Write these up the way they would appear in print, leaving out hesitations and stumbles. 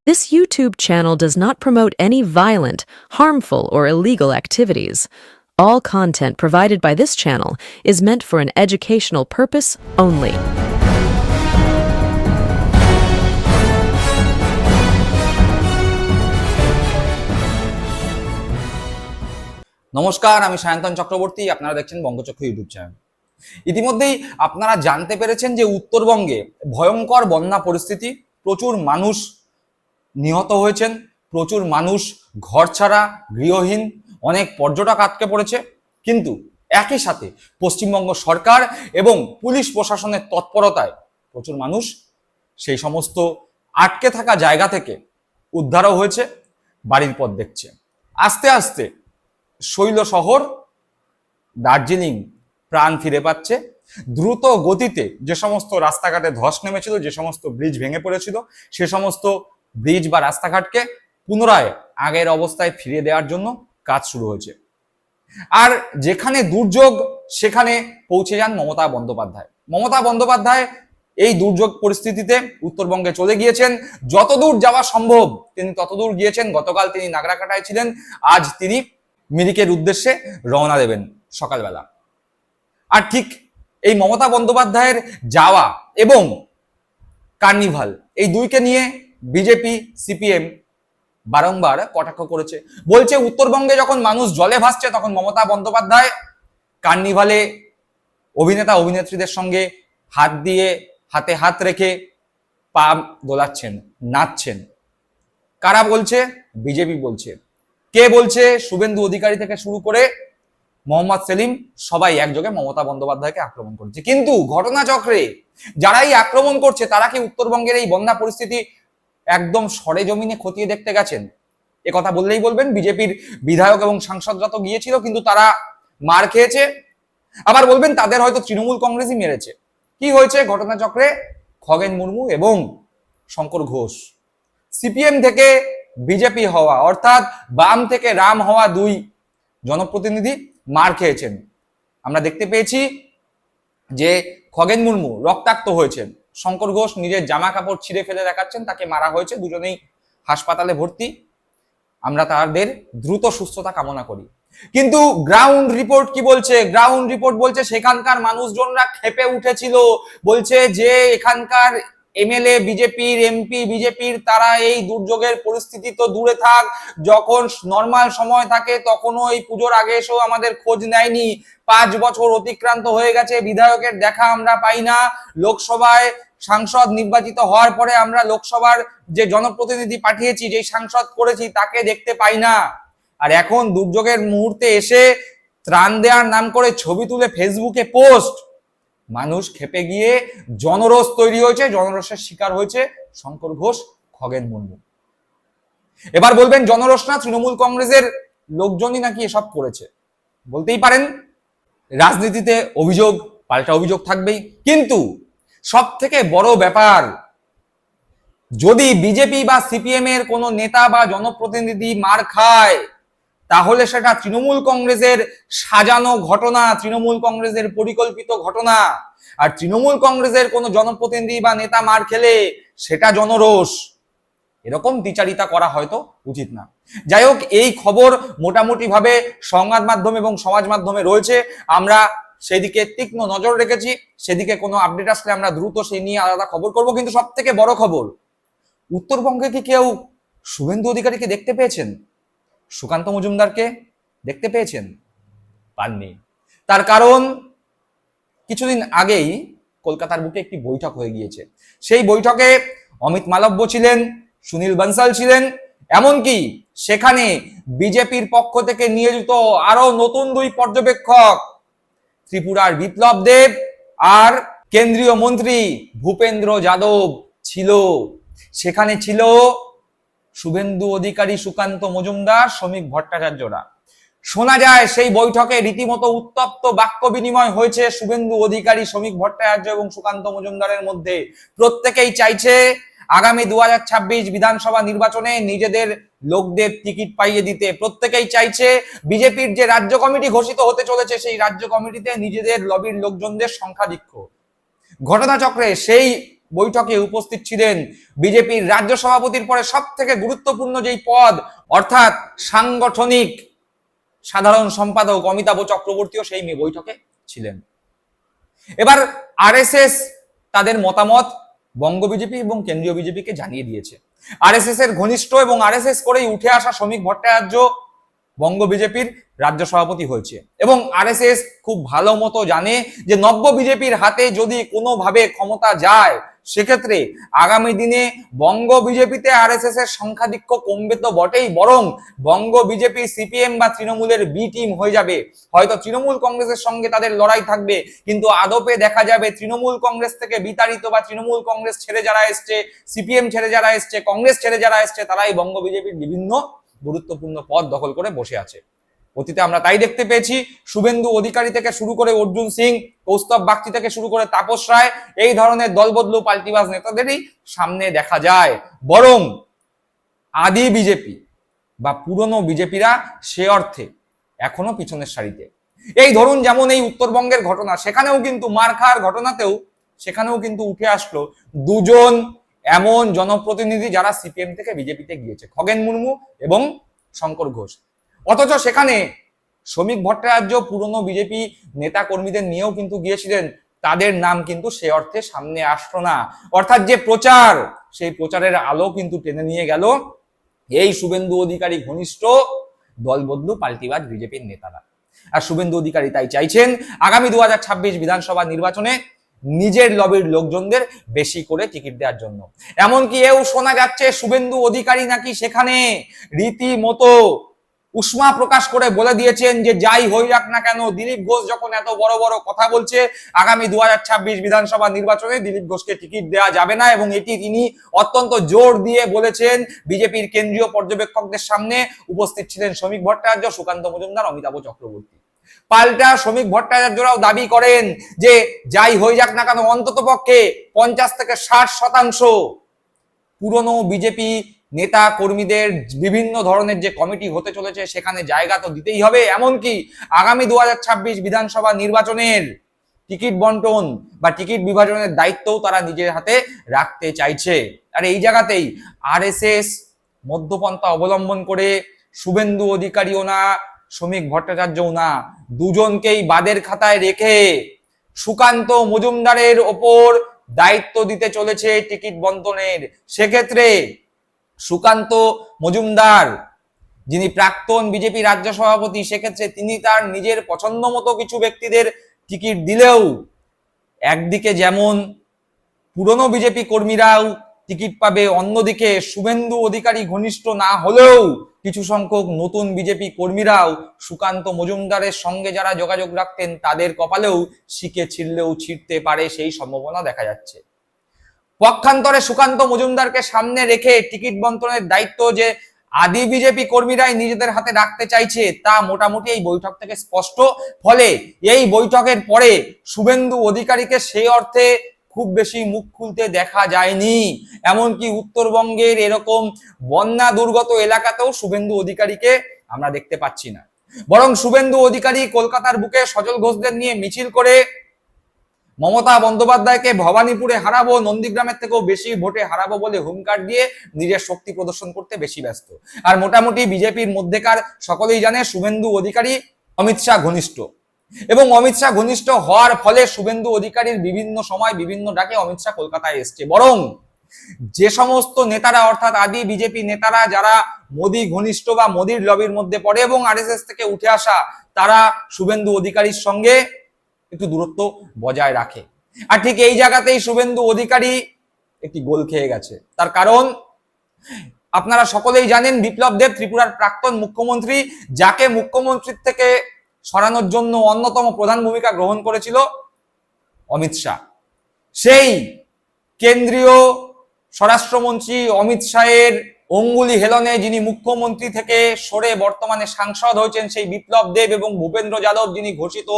This YouTube channel does not promote any violent, harmful, or illegal activities. All content provided by this channel is meant for an educational purpose only. নমস্কার, আমি সায়ন্তন চক্রবর্তী। আপনারা দেখছেন বঙ্গচক্র YouTube channel. ইতিমধ্যেই আপনারা জানতে পেরেছেন যে উত্তরবঙ্গে ভয়ঙ্কর বন্যা পরিস্থিতি, প্রচুর মানুষ নিহত হয়েছেন, প্রচুর মানুষ ঘরছাড়া, গৃহহীন, অনেক পর্যটক আটকে পড়েছে। কিন্তু একই সাথে পশ্চিমবঙ্গ সরকার এবং পুলিশ প্রশাসনের তৎপরতায় প্রচুর মানুষ সেই সমস্ত আটকে থাকা জায়গা থেকে উদ্ধারও হয়েছে, বাড়ির পথ দেখছে। আস্তে আস্তে শৈল শহর দার্জিলিং প্রাণ ফিরে পাচ্ছে। দ্রুত গতিতে যে সমস্ত রাস্তাঘাটে ধস নেমেছিল, যে সমস্ত ব্রিজ ভেঙে পড়েছিল, সে সমস্ত ব্রিজ বা রাস্তাঘাটকে পুনরায় আগের অবস্থায় ফিরিয়ে দেওয়ার জন্য কাজ শুরু হয়েছে। আর যেখানে দুর্যোগ সেখানে পৌঁছে যান মমতা বন্দ্যোপাধ্যায়। মমতা বন্দ্যোপাধ্যায় এই দুর্যোগ পরিস্থিতিতে উত্তরবঙ্গে চলে গিয়েছেন। যতদূর যাওয়া সম্ভব তিনি ততদূর গিয়েছেন। গতকাল তিনি নাগরাকাটায় ছিলেন, আজ তিনি মিরিকের উদ্দেশ্যে রওনা দেবেন সকালবেলা। আর ঠিক এই মমতা বন্দ্যোপাধ্যায়ের যাওয়া এবং কার্নিভাল, এই দুইকে নিয়ে বিজেপি সিপিএম বারংবার কটাক্ষ করেছে। বলছে উত্তরবঙ্গে যখন মানুষ জলে ভাসছে তখন মমতা বন্দ্যোপাধ্যায় কার্নিভালে অভিনেতা অভিনেত্রীদের সঙ্গে হাত দিয়ে হাতে হাত রেখে পা দোলাচ্ছেন, নাচছেন। কারা বলছে? বিজেপি বলছে। কে বলছে? শুভেন্দু অধিকারী থেকে শুরু করে মোহাম্মদ সেলিম, সবাই একযোগে মমতা বন্দ্যোপাধ্যায়কে আক্রমণ করছে। কিন্তু ঘটনাচক্রে যারাই আক্রমণ করছে তারা কি উত্তরবঙ্গের এই বন্যা পরিস্থিতি একদম সরেজমিনে খতিয়ে দেখতে গেছেন? এ কথা বললেই বলবেন বিজেপির বিধায়ক এবং সাংসদরা তো গিয়েছিল কিন্তু তারা মার খেয়েছে। আবার বলবেন তাদের হয়তো তৃণমূল কংগ্রেসই মেরেছে। কি হয়েছে ঘটনাচক্রে? খগেন মুর্মু এবং শঙ্কর ঘোষ, সিপিএম থেকে বিজেপি হওয়া অর্থাৎ বাম থেকে রাম হওয়া দুই জনপ্রতিনিধি মার খেয়েছেন। আমরা দেখতে পেয়েছি যে খগেন মুর্মু রক্তাক্ত হয়েছেন, শঙ্কর ঘোষ নিজের জামা কাপড় ছিঁড়ে ফেলে দেখাচ্ছেন, তাকে মারা হয়েছে। দুজনেই হাসপাতালে ভর্তি। আমরা তাদের দ্রুত সুস্থতা কামনা করি। কিন্তু গ্রাউন্ড রিপোর্ট কি বলছে? গ্রাউন্ড রিপোর্ট বলছে সেখানকার মানুষজনরা ক্ষেপে উঠেছিল। বলছে যে এখানকার এমএলএ বিজেপির, এমপি বিজেপির, তারা এই দুর্যোগের পরিস্থিতি তো দূরে থাক, যখন নর্মাল সময় থাকে তখনও এই পুজোর আগে এসেও আমাদের খোঁজ নেয়নি। 5 বছর অতিক্রান্ত হয়ে গেছে, বিধায়কের দেখা আমরা পাই না। লোকসভায় সাংসদ নির্বাচিত হওয়ার পরে আমরা লোকসভার যে জনপ্রতিনিধি পাঠিয়েছি, যে সাংসদ করেছি, তাকে দেখতে পাই না। আর এখন দুর্যোগের মুহূর্তে এসে ত্রাণ দেওয়ার নাম করে ছবি তুলে ফেসবুকে পোস্ট। মানুষ খেপে গিয়ে জনরোষ তৈরি হয়েছে, জনরোষের শিকার হয়েছে শঙ্কর ঘোষ, খগেন মুর্মু। এবার বলবেন জনরোষ না, তৃণমূল কংগ্রেসের লোকজনই নাকি এসব করেছে। বলতেই পারেন, রাজনীতিতে অভিযোগ পাল্টা অভিযোগ থাকবেই। কিন্তু সব থেকে বড় ব্যাপার, যদি বিজেপি বা সিপিএম এর কোনো নেতা বা জনপ্রতিনিধি মার খায় তাহলে সেটা তৃণমূল কংগ্রেসের সাজানো ঘটনা, তৃণমূল কংগ্রেসের পরিকল্পিত ঘটনা। আর তৃণমূল কংগ্রেসের কোনো জনপ্রতিনিধি বা নেতা মার খেলে সেটা জনরোষ। এরকম দ্বিচারিতা করা হয়তো উচিত না। যাই হোক, এই খবর মোটামুটি ভাবে সংবাদ মাধ্যম এবং সমাজ মাধ্যমে রয়েছে। আমরা সেদিকে তীক্ষ্ণ নজর রেখেছি। সেদিকে কোনো আপডেট আসলে আমরা দ্রুত সেই নিয়ে আলাদা খবর করব। কিন্তু সব থেকে বড় খবর, উত্তরবঙ্গে কি কেউ শুভেন্দু অধিকারীকে দেখতে পেয়েছেন? সুকান্ত মজুমদারকে দেখতে পেয়েছেন? পাননি। তার কারণ, কিছুদিন আগেই কলকাতার বুকে একটি বৈঠক হয়ে গিয়েছে। সেই বৈঠকে অমিত মালব্য ছিলেন, সুনীল বনসাল ছিলেন, এমনকি সেখানে বিজেপির পক্ষ থেকে নিয়োজিত আরো নতুন 2 পর্যবেক্ষক, ত্রিপুরার বিপ্লব দেব আর কেন্দ্রীয় মন্ত্রী ভূপেন্দ্র যাদব ছিল। সেখানে ছিল শুভেন্দু অধিকারী, সুকান্ত মজুমদার, শ্রমিক ভট্টাচার্যরা। শোনা যায় সেই বৈঠকে রীতিমতো উত্তপ্ত বাক্য বিনিময় হয়েছে শুভেন্দু অধিকারী, শ্রমিক ভট্টাচার্য এবং সুকান্ত মজুমদারের মধ্যে। প্রত্যেকেই চাইছে আগামী 2026 বিধানসভা নির্বাচনে নিজেদের লোকদের টিকিট পাইয়ে দিতে। প্রত্যেকেই চাইছে বিজেপির যে রাজ্য কমিটি ঘোষিত হতে চলেছে সেই রাজ্য কমিটিতে নিজেদের লবির লোকজনদের সংখ্যাধিক্য। ঘটনাচক্রে সেই বৈঠকে উপস্থিত ছিলেন বিজেপির রাজ্য সভাপতির পরে সব থেকে গুরুত্বপূর্ণ যেই পদ অর্থাৎ সাংগঠনিক সাধারণ সম্পাদক অমিতাভ চক্রবর্তীও সেই বৈঠকে ছিলেন। এবার আরএসএস তাদের মতামত বঙ্গ বিজেপি এবং কেন্দ্রীয় বিজেপিকে জানিয়ে দিয়েছে। আরএসএস এর ঘনিষ্ঠ এবং আরএসএস করেই উঠে আসা শ্রমিক ভট্টাচার্য বঙ্গ বিজেপির রাজ্য সভাপতি হয়েছে এবং আরএসএস খুব ভালো মতো জানে যে নব্য বিজেপির হাতে যদি কোনোভাবে ক্ষমতা যায় সেক্ষেত্রে আগামী দিনে বঙ্গ বিজেপিতে আরএসএস এর সংখ্যাধিক্য কমবে তো বটেই, বরং বঙ্গ বিজেপি সিপিএম বা তৃণমূলের বি টিম হয়ে যাবে। হয়তো তৃণমূল কংগ্রেসের সঙ্গে তাদের লড়াই থাকবে, কিন্তু আদপে দেখা যাবে তৃণমূল কংগ্রেস থেকে বিতাড়িত বা তৃণমূল কংগ্রেস ছেড়ে যারা এসছে, সিপিএম ছেড়ে যারা এসছে, কংগ্রেস ছেড়ে যারা এসছে, তারাই বঙ্গ বিজেপির বিভিন্ন গুরুত্বপূর্ণ পদ দখল করে বসে আছে। অতীতে আমরা তাই দেখতে পেয়েছি। শুভেন্দু অধিকারী থেকে শুরু করে অর্জুন সিং, কৌস্তব বাগচি থেকে শুরু করে তাপস রায়, এই ধরনের দলবদলু পাল্টিবাজ নেতাদেরই সামনে দেখা যায়। বরং আদি বিজেপি বা পুরনো বিজেপিরা সে অর্থে এখনো পিছনের সারিতে। এই ধরুন যেমন এই উত্তরবঙ্গের ঘটনা, সেখানেও কিন্তু মার খাওয়ার ঘটনাতেও সেখানেও কিন্তু উঠে আসলো দুজন এমন জনপ্রতিনিধি যারা সিপিএম থেকে বিজেপিতে গিয়েছে, খগেন মুর্মু এবং শঙ্কর ঘোষ। অথচ সেখানে শ্রমিক ভট্টাচার্য পুরনো বিজেপি নেতা কর্মীদের নিয়েও কিন্তু গিয়েছিলেন, তাদের নাম কিন্তু সে অর্থে সামনে আসলো না। অর্থাৎ যে প্রচার, সেই প্রচারের আলো কিন্তু টেনে নিয়ে গেল এই শুভেন্দু অধিকারী ঘনিষ্ঠ দলবদলু পাল্টিবাজ বিজেপির নেতারা। আর শুভেন্দু অধিকারী তাই চাইছেন আগামী 2026 বিধানসভা নির্বাচনে নিজের লবির লোকজনদের বেশি করে টিকিট দেওয়ার জন্য। এমনকি এও শোনা যাচ্ছে শুভেন্দু অধিকারী নাকি সেখানে রীতিমতো উষ্মা প্রকাশ করে বলে দিয়েছেন যে যাই হই যাক না কেন, দিলীপ ঘোষ যখন এত বড় বড় কথা বলছে, আগামী 2026 বিধানসভা নির্বাচনে দিলীপ ঘোষকে টিকিট দেওয়া যাবে না। এবং এটি তিনি অত্যন্ত জোর দিয়ে বলেছেন বিজেপির কেন্দ্রীয় পর্যবেক্ষকদের সামনে। উপস্থিত ছিলেন শ্রমিক ভট্টাচার্য, সুকান্ত মজুমদার, অমিতাভ চক্রবর্তী। পাল্টা শ্রমিক ভট্টাচার্যরাও দাবি করেন যে যাই হয়ে যাক না কেন অন্তত পক্ষে 50 থেকে 60% পুরনো বিজেপি নেতা কর্মীদের বিভিন্ন ধরনের যে কমিটি হতে চলেছে সেখানে জায়গা তো দিতেই হবে। এমনকি আগামী 2026 বিধানসভা নির্বাচনের টিকিট বন্টন বা টিকিট বিভাজনের দায়িত্বও তারা নিজের হাতে রাখতে চাইছে। আর এই জায়গাতেই আরএসএস মধ্যপন্থা অবলম্বন করে শুভেন্দু অধিকারীও না, শ্রমিক ভট্টাচার্যও না, দুজনকেই বাদের খাতায় রেখে সুকান্ত মজুমদারের ওপর দায়িত্ব দিতে চলেছে টিকিট বন্টনের। সেক্ষেত্রে সুকান্ত মজুমদার, যিনি প্রাক্তন বিজেপি রাজ্য সভাপতি, সেক্ষেত্রে তিনি তার নিজের পছন্দ মতো কিছু ব্যক্তিদের টিকিট দিলেও একদিকে যেমন পুরনো বিজেপি কর্মীরাও টিকিট পাবে, অন্যদিকে শুভেন্দু অধিকারী ঘনিষ্ঠ না হলেও কিছু সংখ্যক নতুন বিজেপি কর্মীরাও সুকান্ত মজুমদারের সঙ্গে যারা যোগাযোগ রাখতেন তাদের কপালেও শিকে ছিঁড়লেও ছিঁড়তে পারে, সেই সম্ভাবনা দেখা যাচ্ছে। পক্ষান্তরে সুকান্ত মজুমদারকে সামনে রেখে টিকিট বন্টনের দায়িত্ব যে আদি বিজেপি কর্মীরাই নিজেদের হাতে রাখতে চাইছে তা মোটামুটি এই বৈঠক থেকে স্পষ্ট। ফলে এই বৈঠকের পরে শুভেন্দু অধিকারীকে সেই অর্থে খুব বেশি মুখ খুলতে দেখা যায়নি। এমনকি উত্তরবঙ্গের এরকম বন্যা দুর্গত এলাকাতেও শুভেন্দু অধিকারীকে আমরা দেখতে পাচ্ছি না। বরং শুভেন্দু অধিকারী কলকাতার বুকে সজল ঘোষদের নিয়ে মিছিল করে মমতা বন্দ্যোপাধ্যায়কে ভবানীপুরে হারাবো, নন্দীগ্রামের থেকেও বেশি ভোটে হারাবো বলে হুঙ্কার দিয়ে নিজের শক্তি প্রদর্শন করতে বেশি ব্যস্ত। আর মোটামুটি বিজেপির মধ্যেকার সকলেই জানে শুভেন্দু অধিকারী অমিত শাহ ঘনিষ্ঠ, এবং অমিত শাহ ঘনিষ্ঠ হওয়ার ফলে শুভেন্দু অধিকারীর বিভিন্ন সময় বিভিন্ন ডাকে অমিত শাহ কলকাতায় এসছে। বরং যে সমস্ত নেতারা অর্থাৎ আদি বিজেপি নেতারা যারা মোদী ঘনিষ্ঠ বা মোদীর লবির মধ্যে পড়ে এবং আরএসএস থেকে উঠে আসা, তারা শুভেন্দু অধিকারীর সঙ্গে একটু দূরত্ব বজায় রাখে। আর ঠিক এই জায়গাতেই শুভেন্দু অধিকারী একটি গোল খেয়ে গেছে। তার কারণ আপনারা সকলেই জানেন বিপ্লব দেব ত্রিপুরার প্রাক্তন মুখ্যমন্ত্রী, যাকে মুখ্যমন্ত্রীর থেকে সরানোর জন্য অন্যতম প্রধান ভূমিকা গ্রহণ করেছিল অমিত শাহ। সেই কেন্দ্রীয় স্বরাষ্ট্রমন্ত্রী অমিত শাহের অঙ্গুলি হেলনে যিনি মুখ্যমন্ত্রী থেকে সরে বর্তমানে সাংসদ হয়েছেন, সেই বিপ্লব দেব এবং ভূপেন্দ্র যাদব যিনি ঘোষিত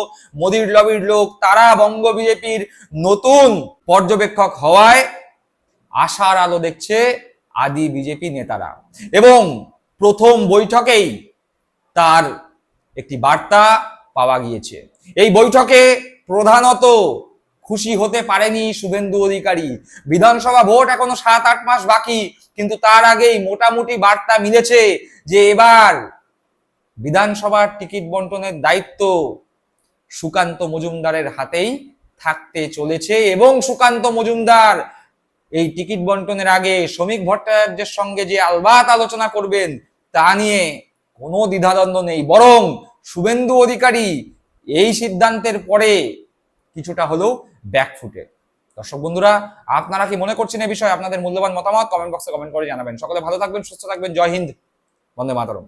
মোদীর লবির লোক, তারা বঙ্গ বিজেপির নতুন পর্যবেক্ষক হওয়ায় আশার আলো দেখছে আদি বিজেপি নেতারা। এবং প্রথম বৈঠকেই তার একটি বার্তা পাওয়া গিয়েছে। এই বৈঠকে প্রধানত খুশি হতে পারেনি শুভেন্দু অধিকারী। বিধানসভা ভোট এখনো 7-8 মাস বাকি, কিন্তু তার আগেই মোটামুটি বার্তা মিলেছে যে এবার বিধানসভার টিকিট বন্টনের দায়িত্ব সুকান্ত মজুমদারের হাতেই থাকতে চলেছে। এবং সুকান্ত মজুমদার এই টিকিট বন্টনের আগে শ্রমিক ভট্টাচার্যের সঙ্গে যে আলবাত আলোচনা করবেন তা নিয়ে কোনো দ্বিধাদ্বন্দ্ব নেই। বরং শুভেন্দু অধিকারী এই সিদ্ধান্তের পরে কিছুটা হলেও ব্যাকফুটে। দর্শক বন্ধুরা, আপনারা কি মনে করছেন এই বিষয়ে? আপনাদের মূল্যবান মতামত কমেন্ট বক্সে কমেন্ট করে জানাবেন। সকলে ভালো থাকবেন, সুস্থ থাকবেন। জয় হিন্দ, বন্দে মাতরম।